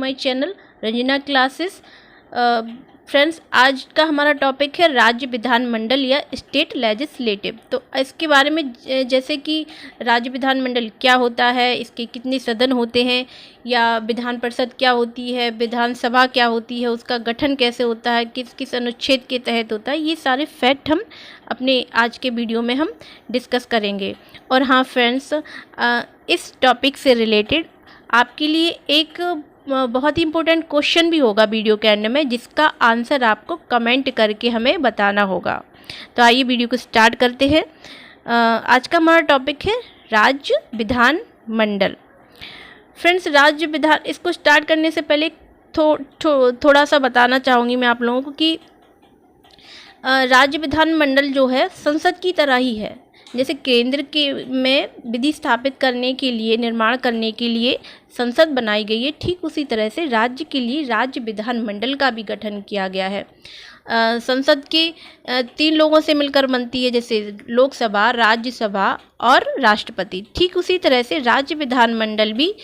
My channel Ranjana classes. Friends, आज का हमारा टॉपिक है राज्य विधानमंडल या स्टेट लेजिस्लेटिव। तो इसके बारे में जैसे कि राज्य विधानमंडल क्या होता है, इसके कितने सदन होते हैं, या विधान परिषद क्या होती है, विधानसभा क्या होती है, उसका गठन कैसे होता है, किस किस अनुच्छेद के तहत होता है, ये सारे फैक्ट हम अपने आज के वीडियो में हम डिस्कस करेंगे। और हाँ फ्रेंड्स, इस टॉपिक से रिलेटेड आपके लिए एक बहुत ही इम्पोर्टेंट क्वेश्चन भी होगा वीडियो के एंड में, जिसका आंसर आपको कमेंट करके हमें बताना होगा। तो आइए वीडियो को स्टार्ट करते हैं। आज का हमारा टॉपिक है राज्य विधान मंडल। फ्रेंड्स, राज्य विधान, इसको स्टार्ट करने से पहले थोड़ा सा बताना चाहूँगी मैं आप लोगों को कि राज्य विधान मंडल जो है संसद की तरह ही है। जैसे केंद्र के में विधि स्थापित करने के लिए, निर्माण करने के लिए संसद बनाई गई है, ठीक उसी तरह से राज्य के लिए राज्य विधान मंडल का भी गठन किया गया है। संसद के 3 लोगों से मिलकर बनती है, जैसे लोकसभा, राज्यसभा और राष्ट्रपति। ठीक उसी तरह से राज्य विधान मंडल भी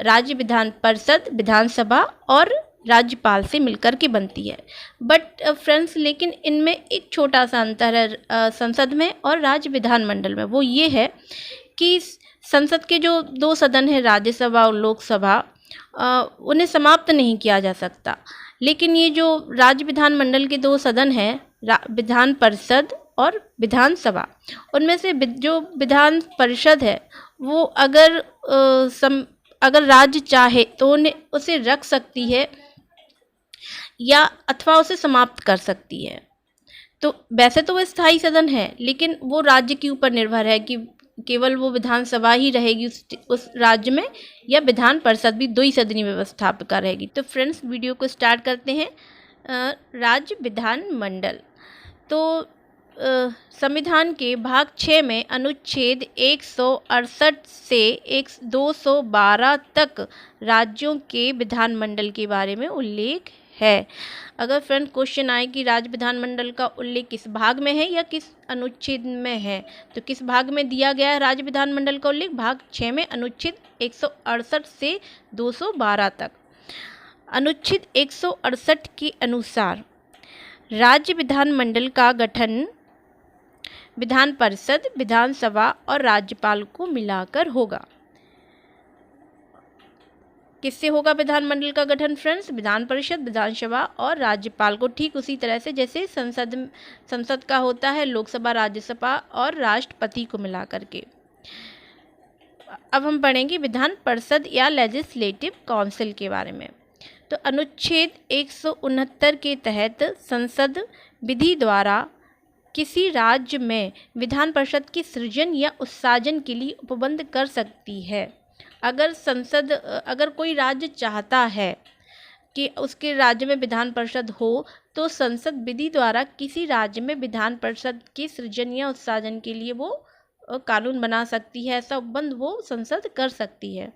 राज्य विधान परिषद, विधानसभा और राज्यपाल से मिलकर के बनती है। बट फ्रेंड्स, लेकिन इनमें एक छोटा सा अंतर है संसद में और राज्य विधानमंडल में। वो ये है कि संसद के जो 2 सदन हैं, राज्यसभा और लोकसभा, उन्हें समाप्त नहीं किया जा सकता। लेकिन ये जो राज्य विधानमंडल के 2 सदन हैं, विधान परिषद और विधानसभा, उनमें से जो विधान परिषद है वो अगर राज्य चाहे तो उसे रख सकती है या अथवा उसे समाप्त कर सकती है। तो वैसे तो वो स्थायी सदन है, लेकिन वो राज्य के ऊपर निर्भर है कि केवल वो विधानसभा ही रहेगी उस राज्य में, या विधान परिषद भी 2 ही सदनीय व्यवस्था का रहेगी। तो फ्रेंड्स, वीडियो को स्टार्ट करते हैं। राज्य विधान मंडल। तो संविधान के भाग 6 में अनुच्छेद 168 से 212 तक राज्यों के विधानमंडल के बारे में उल्लेख है। अगर फ्रेंड क्वेश्चन आए कि राज्य विधानमंडल का उल्लेख किस भाग में है या किस अनुच्छेद में है, तो किस भाग में दिया गया है राज्य विधानमंडल का उल्लेख? भाग 6 में अनुच्छेद 168 से 212 तक। अनुच्छेद 168 के अनुसार राज्य विधानमंडल का गठन विधान परिषद, विधानसभा और राज्यपाल को मिलाकर होगा। किससे होगा विधानमंडल का गठन फ्रेंड्स? विधान परिषद, विधानसभा और राज्यपाल को, ठीक उसी तरह से जैसे संसद का होता है लोकसभा, राज्यसभा और राष्ट्रपति को मिलाकर के। अब हम पढ़ेंगे विधान परिषद या लेजिस्लेटिव काउंसिल के बारे में। तो अनुच्छेद 169 के तहत संसद विधि द्वारा किसी राज्य में विधान परिषद की सृजन या उत्साजन के लिए उपबंध कर सकती है। अगर कोई राज्य चाहता है कि उसके राज्य में विधान परिषद हो, तो संसद विधि द्वारा किसी राज्य में विधान परिषद के सृजन या उत्साजन के लिए वो कानून बना सकती है। ऐसा उपबंध वो संसद कर सकती है।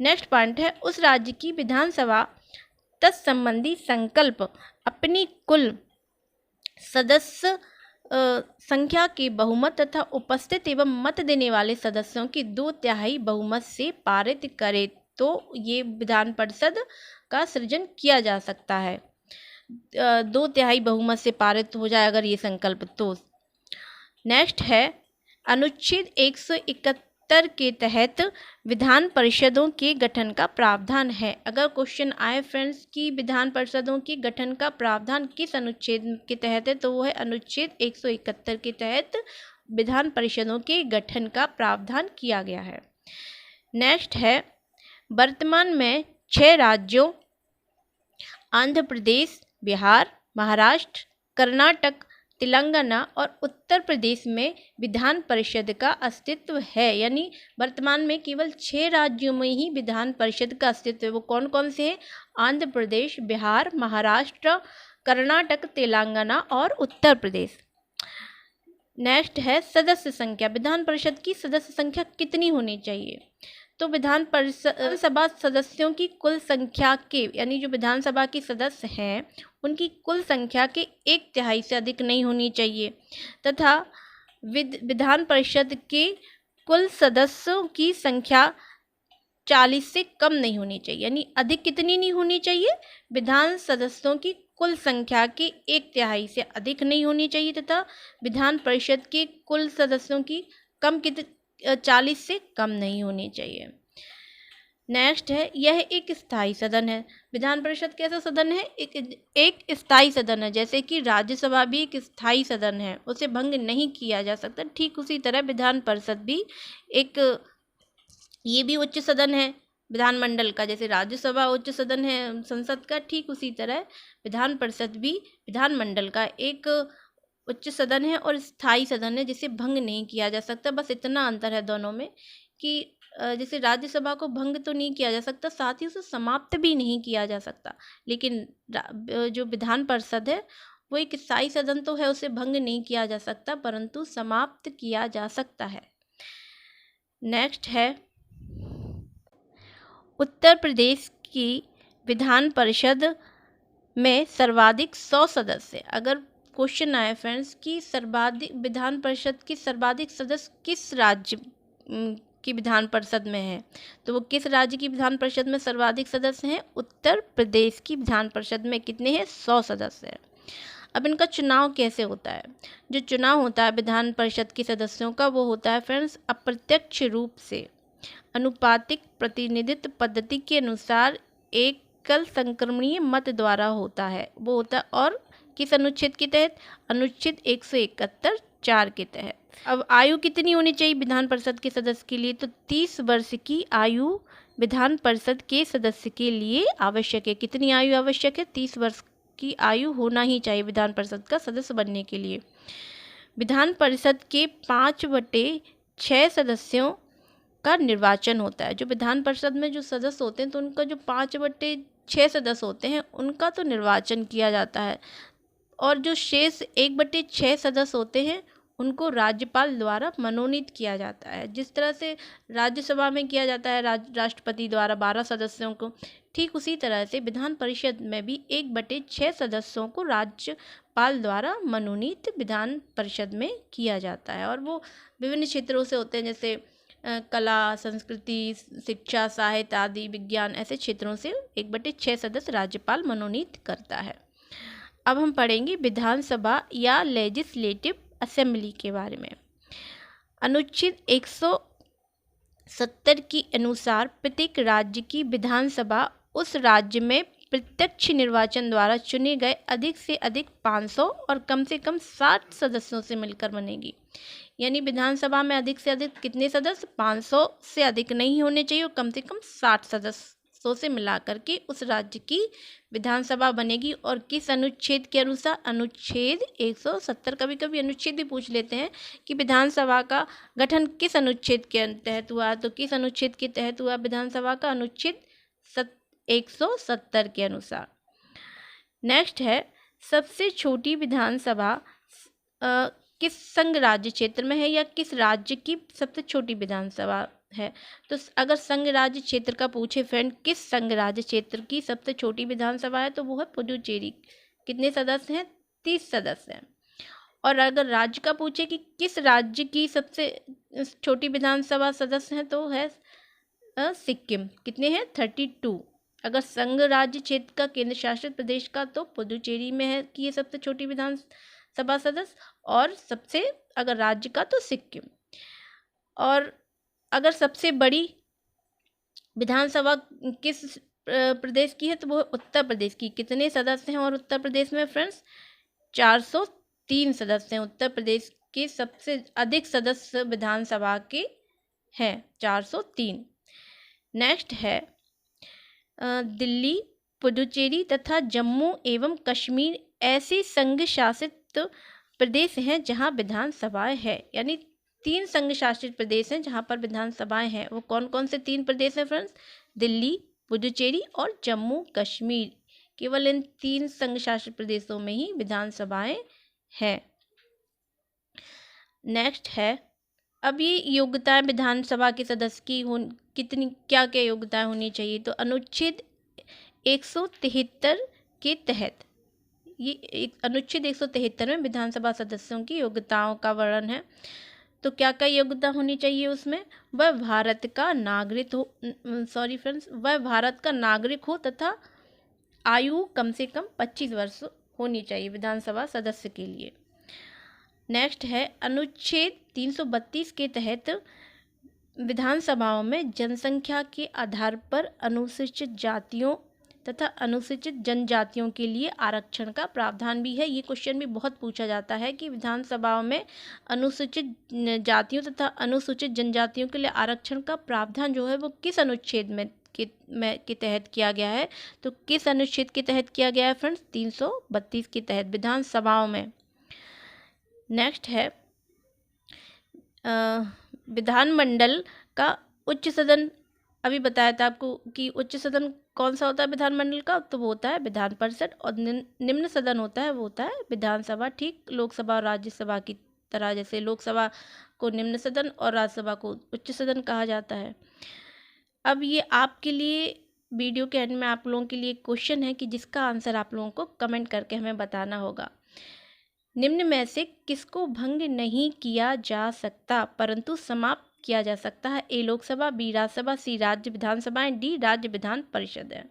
नेक्स्ट पॉइंट है, उस राज्य की विधानसभा तत्संबंधी संकल्प अपनी कुल सदस्य संख्या के बहुमत तथा उपस्थित एवं मत देने वाले सदस्यों की 2/3 बहुमत से पारित करे तो ये विधान परिषद का सृजन किया जा सकता है। 2/3 बहुमत से पारित हो जाए अगर ये संकल्प तो। नेक्स्ट है, अनुच्छेद 171 के तहत विधान परिषदों के गठन का प्रावधान है। अगर क्वेश्चन आए फ्रेंड्स कि विधान परिषदों के गठन का प्रावधान किस अनुच्छेद के तहत है, तो वो है अनुच्छेद 171 के तहत विधान परिषदों के गठन का प्रावधान किया गया है। नेक्स्ट है, वर्तमान में 6 राज्यों आंध्र प्रदेश, बिहार, महाराष्ट्र, कर्नाटक, तेलंगाना और उत्तर प्रदेश में विधान परिषद का अस्तित्व है। यानी वर्तमान में केवल 6 राज्यों में ही विधान परिषद का अस्तित्व है। वो कौन कौन से हैं? आंध्र प्रदेश, बिहार, महाराष्ट्र, कर्नाटक, तेलंगाना और उत्तर प्रदेश। नेक्स्ट है, सदस्य संख्या। विधान परिषद की सदस्य संख्या कितनी होनी चाहिए? तो विधानसभा सदस्यों की कुल संख्या के, यानी जो विधानसभा की सदस्य हैं उनकी कुल संख्या के 1/3 से अधिक नहीं होनी चाहिए, तथा विधान परिषद के कुल सदस्यों की संख्या 40 से कम नहीं होनी चाहिए, यानी अधिक कितनी नहीं होनी चाहिए, विधान सदस्यों की कुल संख्या के 1/3 से अधिक नहीं होनी चाहिए तथा विधान परिषद के कुल सदस्यों की 40 से कम नहीं होनी चाहिए। नेक्स्ट है, यह एक स्थायी सदन है। विधान परिषद कैसा सदन है, एक स्थायी सदन है। जैसे कि राज्यसभा भी एक स्थायी सदन है, उसे भंग नहीं किया जा सकता, ठीक उसी तरह विधान परिषद भी एक, ये भी उच्च सदन है विधानमंडल का। जैसे राज्यसभा उच्च सदन है संसद का, ठीक उसी तरह विधान परिषद भी विधानमंडल का एक उच्च सदन है और स्थायी सदन है, जिसे भंग नहीं किया जा सकता। बस इतना अंतर है दोनों में कि जैसे राज्यसभा को भंग तो नहीं किया जा सकता, साथ ही उसे समाप्त भी नहीं किया जा सकता, लेकिन जो विधान परिषद है वो एक स्थायी सदन तो है, उसे भंग नहीं किया जा सकता परंतु समाप्त किया जा सकता है। नेक्स्ट है, उत्तर प्रदेश की विधान परिषद में सर्वाधिक 100 सदस्य। अगर क्वेश्चन आए फ्रेंड्स कि सर्वाधिक विधान परिषद की सर्वाधिक सदस्य किस राज्य की विधान परिषद में है, तो वो किस राज्य की विधान परिषद में सर्वाधिक सदस्य हैं, उत्तर प्रदेश की विधान परिषद में कितने हैं, 100 सदस्य हैं। अब इनका चुनाव कैसे होता है, जो चुनाव होता है विधान परिषद के सदस्यों का वो होता है फ्रेंड्स अप्रत्यक्ष रूप से अनुपातिक प्रतिनिधित्व पद्धति के अनुसार एकल संक्रमणीय मत द्वारा होता है, वो होता है। और किस अनुच्छेद के तहत, अनुच्छेद 171 4 के तहत। अब आयु कितनी होनी चाहिए विधान परिषद के सदस्य के लिए, तो 30 वर्ष की आयु विधान परिषद के सदस्य के लिए आवश्यक है। कितनी आयु आवश्यक है, 30 वर्ष की आयु होना ही चाहिए विधान परिषद का सदस्य बनने के लिए। विधान परिषद के 5/6 सदस्यों का निर्वाचन होता है। जो विधान परिषद में जो सदस्य होते हैं तो उनका जो 5/6 सदस्य होते हैं उनका तो निर्वाचन किया जाता है, और जो शेष 1/6 सदस्य होते हैं उनको राज्यपाल द्वारा मनोनीत किया जाता है। जिस तरह से राज्यसभा में किया जाता है राष्ट्रपति द्वारा 12 सदस्यों को, ठीक उसी तरह से विधान परिषद में भी 1/6 सदस्यों को राज्यपाल द्वारा मनोनीत विधान परिषद में किया जाता है। और वो विभिन्न क्षेत्रों से होते हैं, जैसे कला, संस्कृति, शिक्षा, साहित्य आदि, विज्ञान, ऐसे क्षेत्रों से 1/6 सदस्य राज्यपाल मनोनीत करता है। अब हम पढ़ेंगे विधानसभा या लेजिस्लेटिव असेंबली के बारे में। अनुच्छेद 170 के अनुसार प्रत्येक राज्य की विधानसभा उस राज्य में प्रत्यक्ष निर्वाचन द्वारा चुने गए अधिक से अधिक 500 और कम से कम 60 सदस्यों से मिलकर बनेगी। यानी विधानसभा में अधिक से अधिक कितने सदस्य, 500 से अधिक नहीं होने चाहिए और कम से कम 60 सदस्यों से मिलाकर के उस राज्य की विधानसभा बनेगी। और किस अनुच्छेद के अनुसार, अनुच्छेद 170। कभी कभी अनुच्छेद भी पूछ लेते हैं कि विधानसभा का गठन किस अनुच्छेद के तहत हुआ, तो किस अनुच्छेद के तहत हुआ विधानसभा का, अनुच्छेद 170 के अनुसार। नेक्स्ट है, सबसे छोटी विधानसभा किस संघ राज्य क्षेत्र में है या किस राज्य की सबसे छोटी विधानसभा है। तो अगर संघ राज्य क्षेत्र का पूछे फ्रेंड किस संघ राज्य क्षेत्र की सबसे छोटी विधानसभा है, तो वो है पुडुचेरी। कितने सदस्य हैं, 30 सदस्य हैं। और अगर राज्य का पूछे कि किस राज्य की सबसे छोटी विधानसभा सदस्य हैं, तो है सिक्किम। कितने हैं, 32। अगर संघ राज्य क्षेत्र का, केंद्र शासित प्रदेश का, तो पुडुचेरी में है कि ये सबसे छोटी विधानसभा सदस्य, और सबसे अगर राज्य का तो सिक्किम। और अगर सबसे बड़ी विधानसभा किस प्रदेश की है, तो वो उत्तर प्रदेश की। कितने सदस्य हैं और उत्तर प्रदेश में फ्रेंड्स, 403 सदस्य हैं। उत्तर प्रदेश के सबसे अधिक सदस्य विधानसभा के हैं, 403। नेक्स्ट है, दिल्ली, पुडुचेरी तथा जम्मू एवं कश्मीर ऐसे संघ शासित प्रदेश हैं जहां विधानसभाएं हैं। यानी 3 संघ शासित प्रदेश हैं जहां पर विधानसभाएं हैं। वो कौन कौन से 3 प्रदेश हैं फ्रेंड्स, दिल्ली, पुडुचेरी और जम्मू कश्मीर। केवल इन 3 संघ शासित प्रदेशों में ही विधानसभाएं हैं। नेक्स्ट है, अब ये योग्यताएं विधानसभा के सदस्य की कितनी क्या क्या योग्यताएं होनी चाहिए, तो अनुच्छेद 173 के तहत, ये अनुच्छेद 173 में विधानसभा सदस्यों की योग्यताओं का वर्णन है। तो क्या क्या योग्यता होनी चाहिए उसमें? वह भारत का नागरिक हो, सॉरी फ्रेंड्स, वह भारत का नागरिक हो तथा आयु कम से कम 25 वर्ष होनी चाहिए विधानसभा सदस्य के लिए। नेक्स्ट है अनुच्छेद 332 के तहत विधानसभाओं में जनसंख्या के आधार पर अनुसूचित जातियों तथा अनुसूचित जनजातियों के लिए आरक्षण का प्रावधान भी है। ये क्वेश्चन भी बहुत पूछा जाता है कि विधानसभाओं में अनुसूचित जातियों तथा अनुसूचित जनजातियों के लिए आरक्षण का प्रावधान जो है वो किस अनुच्छेद में के तहत किया गया है? तो किस अनुच्छेद के तहत किया गया है फ्रेंड्स? 332 के तहत विधानसभाओं में। नेक्स्ट है विधानमंडल का उच्च सदन। अभी बताया था आपको कि उच्च सदन कौन सा होता है विधानमंडल का? तो वो होता है विधान परिषद, और निम्न सदन होता है वो होता है विधानसभा। ठीक लोकसभा और राज्यसभा की तरह, जैसे लोकसभा को निम्न सदन और राज्यसभा को उच्च सदन कहा जाता है। अब ये आपके लिए वीडियो के एंड में आप लोगों के लिए क्वेश्चन है कि जिसका आंसर आप लोगों को कमेंट करके हमें बताना होगा। निम्न में से किसको भंग नहीं किया जा सकता परंतु समाप्त किया जा सकता है? ए लोकसभा, बी राज्यसभा, सी राज्य विधानसभाएं, डी राज्य विधान परिषद है।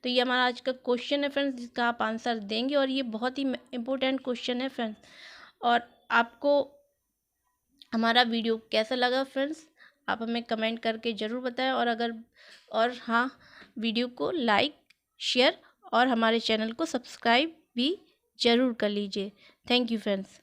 तो ये हमारा आज का क्वेश्चन है फ्रेंड्स, जिसका आप आंसर देंगे, और ये बहुत ही इम्पोर्टेंट क्वेश्चन है फ्रेंड्स। और आपको हमारा वीडियो कैसा लगा फ्रेंड्स, आप हमें कमेंट करके ज़रूर बताएं। और हाँ, वीडियो को लाइक, शेयर और हमारे चैनल को सब्सक्राइब भी ज़रूर कर लीजिए। Thank you friends.